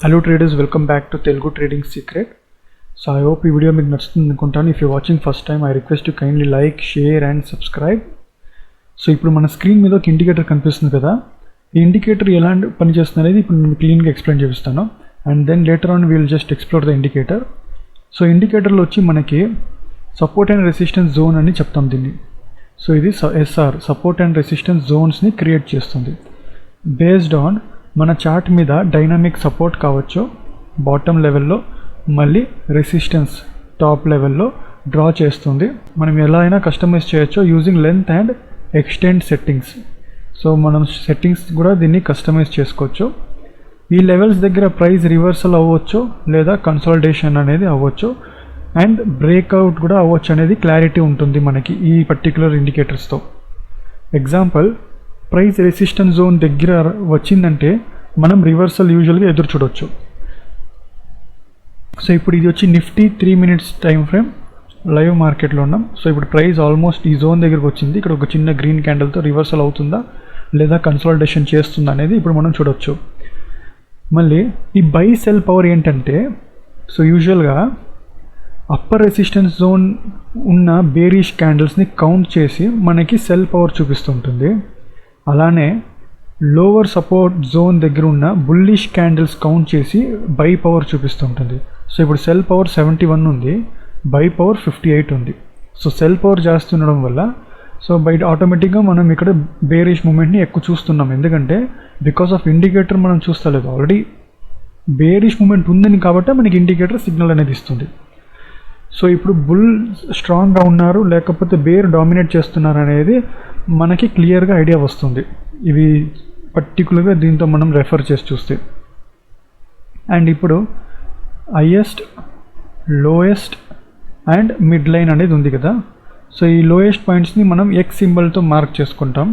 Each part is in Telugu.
Hello traders, welcome back to Telugu Trading Secret. So I hope ఈ వీడియో మీకు నచ్చుతుంది అనుకుంటాను. If you're watching first time, I request you kindly like, share and subscribe. So ఇప్పుడు మన స్క్రీన్ మీద ఒక ఇండికేటర్ కనిపిస్తుంది కదా, ఈ ఇండికేటర్ ఎలా పనిచేస్తుంది అనేది ఇప్పుడు నేను క్లీన్గా ఎక్స్ప్లెయిన్ చేస్తాను. And then later on we'll just explore the indicator. So ఇండికేటర్లో వచ్చి మనకి సపోర్ట్ అండ్ రెసిస్టెన్స్ జోన్ అని చెప్తాం దీన్ని. సో ఇది ఎస్ఆర్ సపోర్ట్ అండ్ రెసిస్టెన్స్ జోన్స్ని క్రియేట్ చేస్తుంది. బేస్డ్ ఆన్ మన చార్ట్ మీద డైనమిక్ సపోర్ట్ కావచ్చు బాటమ్ లెవెల్లో, మళ్ళీ రెసిస్టెన్స్ టాప్ లెవెల్లో డ్రా చేస్తుంది. మనం ఎలా అయినా కస్టమైజ్ చేయొచ్చు using length and extend settings. So మనం సెట్టింగ్స్ కూడా దీన్ని కస్టమైజ్ చేసుకోవచ్చు. ఈ లెవెల్స్ దగ్గర ప్రైస్ రివర్సల్ అవ్వచ్చు లేదా కన్సాలిడేషన్ అనేది అవ్వచ్చు అండ్ బ్రేక్అవుట్ కూడా అవ్వచ్చు అనేది క్లారిటీ ఉంటుంది మనకి ఈ పర్టికులర్ ఇండికేటర్స్తో. ఎగ్జాంపుల్, ప్రైస్ రెసిస్టెన్స్ జోన్ దగ్గర వచ్చిందంటే మనం రివర్సల్ యూజువల్గా ఎదురు చూడవచ్చు. సో ఇప్పుడు ఇది వచ్చి Nifty 3 minutes time frame live మార్కెట్లో ఉన్నాం. సో ఇప్పుడు ప్రైస్ ఆల్మోస్ట్ ఈ జోన్ దగ్గరకు వచ్చింది. ఇక్కడ ఒక చిన్న గ్రీన్ క్యాండిల్తో రివర్సల్ అవుతుందా లేదా కన్సాలిడేషన్ చేస్తుందా అనేది ఇప్పుడు మనం చూడవచ్చు. మళ్ళీ ఈ బై సెల్ పవర్ ఏంటంటే, సో యూజువల్గా అప్పర్ రెసిస్టెన్స్ జోన్ ఉన్న బేరిష్ క్యాండిల్స్ని కౌంట్ చేసి మనకి సెల్ పవర్ చూపిస్తుంటుంది. అలానే లోవర్ సపోర్ట్ జోన్ దగ్గర ఉన్న బుల్లిష్ క్యాండిల్స్ కౌంట్ చేసి బై పవర్ చూపిస్తుంటుంది. సో ఇప్పుడు సెల్ పవర్ 71 ఉంది, బై పవర్ 58 ఉంది. సో సెల్ పవర్ జాస్తి ఉండడం వల్ల సో బయట ఆటోమేటిక్గా మనం ఇక్కడ బేరిష్ మూమెంట్ని ఎక్కువ చూస్తున్నాం. ఎందుకంటే బికాస్ ఆఫ్ ఇండికేటర్ మనం చూస్తలేదు, ఆల్రెడీ బేరిష్ మూమెంట్ ఉందని కాబట్టి మనకి ఇండికేటర్ సిగ్నల్ అనేది ఇస్తుంది. సో ఇప్పుడు బుల్ స్ట్రాంగ్గా ఉన్నారు లేకపోతే బేర్ డామినేట్ చేస్తున్నారు అనేది మనకి క్లియర్గా ఐడియా వస్తుంది. ఇవి పర్టికులర్గా దీంతో మనం రెఫర్ చేసి చూస్తే. అండ్ ఇప్పుడు highest, lowest and mid line అనేది ఉంది కదా. సో ఈ లోయెస్ట్ పాయింట్స్ని మనం ఎక్స్ సింబల్తో మార్క్ చేసుకుంటాం.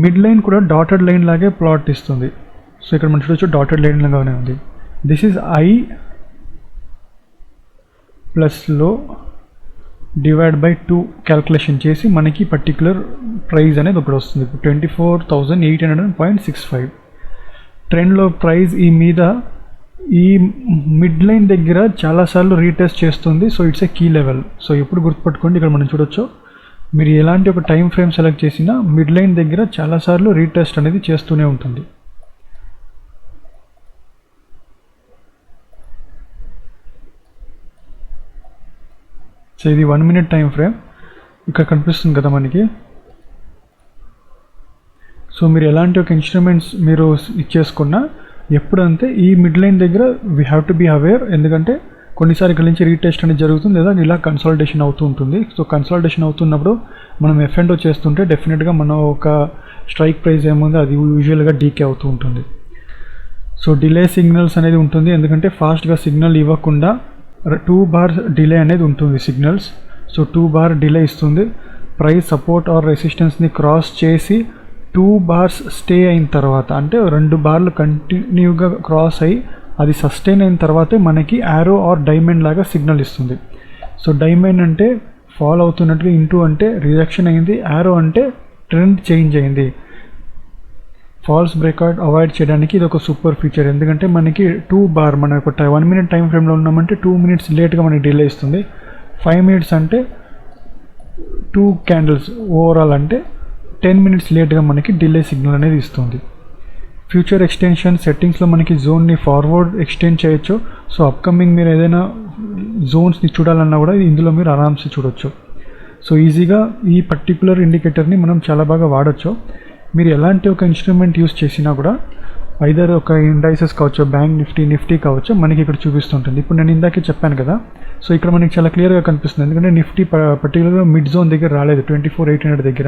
మిడ్ లైన్ కూడా డాటెడ్ లైన్ లాగే ప్లాట్ ఇస్తుంది. సో ఇక్కడ మనం చూడొచ్చు డాటెడ్ లైన్ లాగానే ఉంది. దిస్ ఈజ్ ఐ ప్లస్ లో డివైడ్ బై 2 క్యాల్కులేషన్ చేసి మనకి పర్టికులర్ ప్రైస్ అనేది ఒకటి వస్తుంది. 24,800.65. ట్రెండ్లో ప్రైస్ ఈ మిడ్ లైన్ దగ్గర చాలాసార్లు రీటెస్ట్ చేస్తుంది. So it's a key level. So ఎప్పుడు గుర్తుపట్టుకోండి, ఇక్కడ మనం చూడొచ్చు మీరు ఎలాంటి ఒక టైం ఫ్రేమ్ సెలెక్ట్ చేసినా మిడ్ లైన్ దగ్గర చాలాసార్లు రీటెస్ట్ అనేది చేస్తూనే ఉంటుంది. సో ఇది 1 minute టైం ఫ్రేమ్ ఇక్కడ కనిపిస్తుంది కదా మనకి. సో మీరు ఎలాంటి ఒక ఇన్స్ట్రుమెంట్స్ మీరు ఇచ్చేసుకున్నా ఎప్పుడంతే ఈ మిడ్ లైన్ దగ్గర we have to be aware. ఎందుకంటే కొన్నిసార్లు ఇక్కడ నుంచి రీటెస్ట్ అనేది జరుగుతుంది లేదా ఇలా కన్సాలిడేషన్ అవుతూ ఉంటుంది. సో కన్సాలిడేషన్ అవుతున్నప్పుడు మనం ఎఫ్&ఓ చేస్తుంటే డెఫినెట్గా మనం ఒక స్ట్రైక్ ప్రైస్ ఏముందో అది యూజువల్గా డీకే అవుతూ ఉంటుంది. సో డిలే సిగ్నల్స్ అనేది ఉంటుంది, ఎందుకంటే ఫాస్ట్గా సిగ్నల్ ఇవ్వకుండా 2 bars డిలే అనేది ఉంటుంది సిగ్నల్స్. సో 2 bar డిలే ఇస్తుంది. ప్రైస్ సపోర్ట్ ఆర్ రెసిస్టెన్స్ని క్రాస్ చేసి 2 bars స్టే అయిన తర్వాత, అంటే 2 barలు కంటిన్యూగా క్రాస్ అయ్యి అది సస్టైన్ అయిన తర్వాతే మనకి యారో ఆర్ డైమండ్ లాగా సిగ్నల్ ఇస్తుంది. సో డైమండ్ అంటే ఫాల్ అవుతున్నట్టుగా, ఇంటూ అంటే రిజెక్షన్ అయింది, యారో అంటే ట్రెండ్ చేంజ్ అయింది. ఫాల్స్ బ్రేక్అవుట్ అవాయిడ్ చేయడానికి ఇది ఒక సూపర్ ఫీచర్. ఎందుకంటే మనకి 2 bar మన ఒక 1 minute టైం ఫ్రేమ్లో ఉన్నామంటే 2 minutes లేట్గా మనకి డిలే ఇస్తుంది. 5 minutes అంటే 2 candles ఓవరాల్ అంటే 10 minutes లేట్గా మనకి డిలే సిగ్నల్ అనేది ఇస్తుంది. ఫ్యూచర్ ఎక్స్టెన్షన్ సెట్టింగ్స్లో మనకి జోన్ని ఫార్వర్డ్ ఎక్స్టెండ్ చేయొచ్చు. సో అప్కమింగ్ మీరు ఏదైనా జోన్స్ని చూడాలన్నా కూడా ఇందులో మీరు ఆరామ్సే చూడొచ్చు. సో ఈజీగా ఈ పర్టికులర్ ఇండికేటర్ని మనం చాలా బాగా వాడచ్చు. మీరు ఎలాంటి ఒక ఇన్స్ట్రుమెంట్ యూస్ చేసినా కూడా ఐదర్ ఒక ఇండైసెస్ కావచ్చు, బ్యాంక్ నిఫ్టీ కావచ్చు, మనకి ఇక్కడ చూపిస్తుంటుంది. ఇప్పుడు నేను ఇందాకే చెప్పాను కదా, సో ఇక్కడ మనకి చాలా క్లియర్గా కనిపిస్తుంది. ఎందుకంటే నిఫ్టీ పర్టికులర్గా మిడ్ జోన్ దగ్గర రాలేదు 24,800 దగ్గర.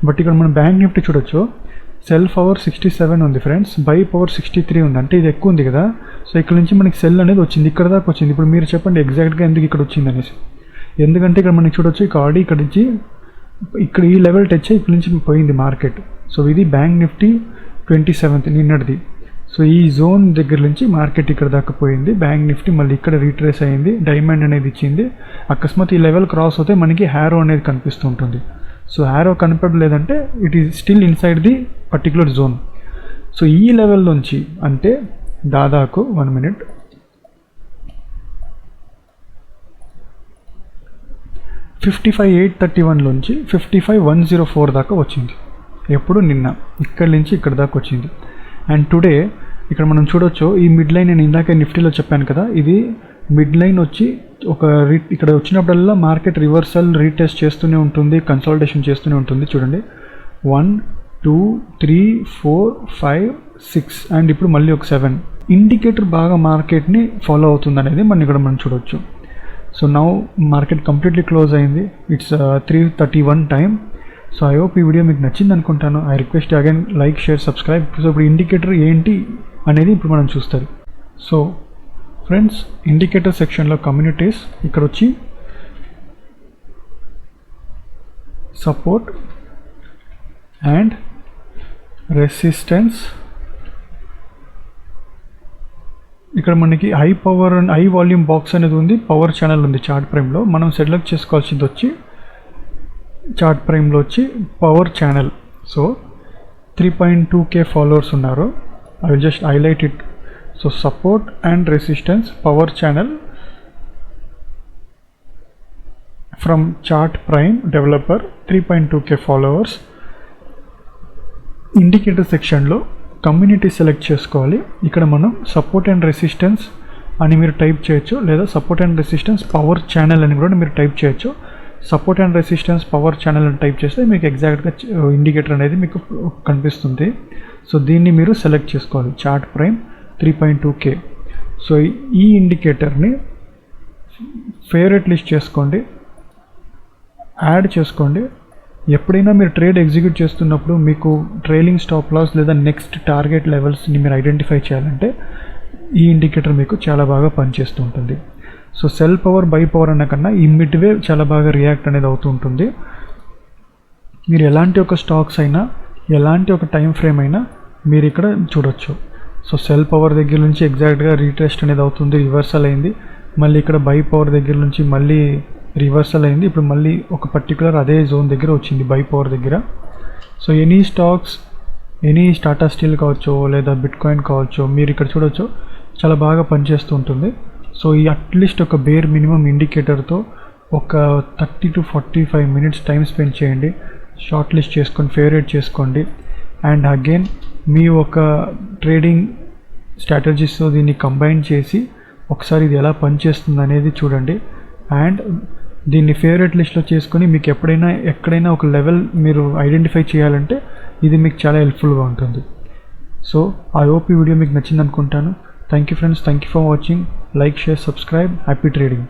బట్ ఇక్కడ మనం బ్యాంక్ నిఫ్టీ చూడొచ్చు, సెల్ పవర్ 67 ఉంది ఫ్రెండ్స్, బై పవర్ 63 ఉంది. అంటే ఇది ఎక్కువ ఉంది కదా. సో ఇక్కడ నుంచి మనకి సెల్ అనేది వచ్చింది, ఇక్కడ దాకా వచ్చింది. ఇప్పుడు మీరు చెప్పండి ఎగ్జాక్ట్గా ఎందుకు ఇక్కడ వచ్చింది అనేసి. ఎందుకంటే ఇక్కడ మనకి చూడొచ్చు ఇక్కడ ఆల్రెడీ ఇక్కడ నుంచి ఇక్కడ ఈ లెవెల్ టచ్ అయ్యి ఇక్కడ నుంచి పోయింది మార్కెట్. సో ఇది బ్యాంక్ నిఫ్టీ 27th నిన్నటిది. సో ఈ జోన్ దగ్గర నుంచి మార్కెట్ ఇక్కడ దాకా పోయింది. బ్యాంక్ నిఫ్టీ మళ్ళీ ఇక్కడ రీట్రేస్ అయింది, డైమండ్ అనేది ఇచ్చింది. అకస్మాత్ ఈ లెవెల్ క్రాస్ అవుతే మనకి హ్యారో అనేది కనిపిస్తుంటుంది. సో హ్యారో కనపడలేదంటే it is still inside the particular zone. So ఈ లెవెల్ నుంచి అంటే దాదాపు 1 minute 55,831 నుంచి 55,104 దాకా వచ్చింది. ఎప్పుడు నిన్న ఇక్కడి నుంచి ఇక్కడ దాకా వచ్చింది. అండ్ టుడే ఇక్కడ మనం చూడొచ్చు ఈ మిడ్ లైన్ నేను ఇందాక నిఫ్టీలో చెప్పాను కదా, ఇది మిడ్ లైన్ వచ్చి ఒక ఇక్కడ వచ్చినప్పుడల్లా మార్కెట్ రివర్సల్ రీటెస్ట్ చేస్తూనే ఉంటుంది, కన్సాలిడేషన్ చేస్తూనే ఉంటుంది. చూడండి 1 2 3 4 5 6 అండ్ ఇప్పుడు మళ్ళీ ఒక 7 ఇండికేటర్ బాగా మార్కెట్ని ఫాలో అవుతుంది అనేది మనం చూడొచ్చు. So now market completely close అయింది. It's 3:31 time. So I hope ఈ వీడియో మీకు నచ్చింది అనుకుంటాను. I request again like, share, subscribe. So ఇప్పుడు ఇండికేటర్ ఏంటి అనేది ఇప్పుడు మనం చూస్తారు. సో ఫ్రెండ్స్, ఇండికేటర్ సెక్షన్లో కమ్యూనిటీస్ ఇక్కడ వచ్చి సపోర్ట్ అండ్ రెసిస్టెన్స్, ఇక్కడ మనకి high power and high volume box అనేది ఉంది, పవర్ ఛానల్ ఉంది చార్ట్ ప్రైమ్లో. మనం సెలెక్ట్ చేసుకోవాల్సింది వచ్చి చార్ట్ ప్రైమ్లో వచ్చి power channel. So 3.2K followers ఉన్నారు. I will just highlight it. So support and resistance power channel from chart prime developer 3.2K followers. Indicator సెక్షన్లో కమ్యూనిటీ సెలెక్ట్ చేసుకోవాలి. ఇక్కడ మనం సపోర్ట్ అండ్ రెసిస్టెన్స్ అని మీరు టైప్ చేయొచ్చు, లేదా support and resistance power channel అని కూడా మీరు టైప్ చేయొచ్చు. Support and resistance power channel అని టైప్ చేస్తే మీకు ఎగ్జాక్ట్గా ఇండికేటర్ అనేది మీకు కనిపిస్తుంది. సో దీన్ని మీరు సెలెక్ట్ చేసుకోవాలి, చార్ట్ ప్రైమ్ 3.2K. సో ఈ ఇండికేటర్ని ఫేవరెట్ లిస్ట్ చేసుకోండి, యాడ్ చేసుకోండి. ఎప్పుడైనా మీరు ట్రేడ్ ఎగ్జిక్యూట్ చేస్తున్నప్పుడు మీకు ట్రైలింగ్ స్టాప్ లాస్ లేదా నెక్స్ట్ టార్గెట్ లెవెల్స్ని మీరు ఐడెంటిఫై చేయాలంటే ఈ ఇండికేటర్ మీకు చాలా బాగా పనిచేస్తూ ఉంటుంది. So cell power, by power అన్న కన్నా ఈ మిడ్ వేవ్ చాలా బాగా రియాక్ట్ అనేది అవుతూ ఉంటుంది. మీరు ఎలాంటి ఒక స్టాక్స్ అయినా, ఎలాంటి ఒక టైం ఫ్రేమ్ అయినా మీరు ఇక్కడ చూడొచ్చు. సో సెల్ పవర్ దగ్గర నుంచి ఎగ్జాక్ట్గా రీటెస్ట్ అనేది అవుతుంది, రివర్సల్ అయింది. మళ్ళీ ఇక్కడ బై పవర్ దగ్గర నుంచి మళ్ళీ రివర్సల్ అయింది. ఇప్పుడు మళ్ళీ ఒక పర్టికులర్ అదే జోన్ దగ్గర వచ్చింది, బై పవర్ దగ్గర. So any stocks, any Tata steel కావచ్చు లేదా బిట్కాయిన్ కావచ్చు, మీరు ఇక్కడ చూడొచ్చు చాలా బాగా పనిచేస్తూ ఉంటుంది. సో ఈ అట్లీస్ట్ ఒక బేర్ మినిమం ఇండికేటర్తో ఒక 30 to 45 minutes టైం స్పెండ్ చేయండి. షార్ట్ లిస్ట్ చేసుకొని ఫేవరెట్ చేసుకోండి. అండ్ అగైన్ మీ ఒక ట్రేడింగ్ స్ట్రాటజీస్తో దీన్ని కంబైన్ చేసి ఒకసారి ఇది ఎలా పనిచేస్తుంది అనేది చూడండి. అండ్ దీన్ని ఫేవరెట్ లిస్ట్లో చేసుకొని మీకు ఎక్కడైనా ఒక లెవెల్ మీరు ఐడెంటిఫై చేయాలంటే ఇది మీకు చాలా హెల్ప్ఫుల్గా ఉంటుంది. సో ఐ హోప్ ఈ వీడియో మీకు నచ్చింది అనుకుంటాను. Thank you friends, thank you for watching. Like, share, subscribe. Happy trading.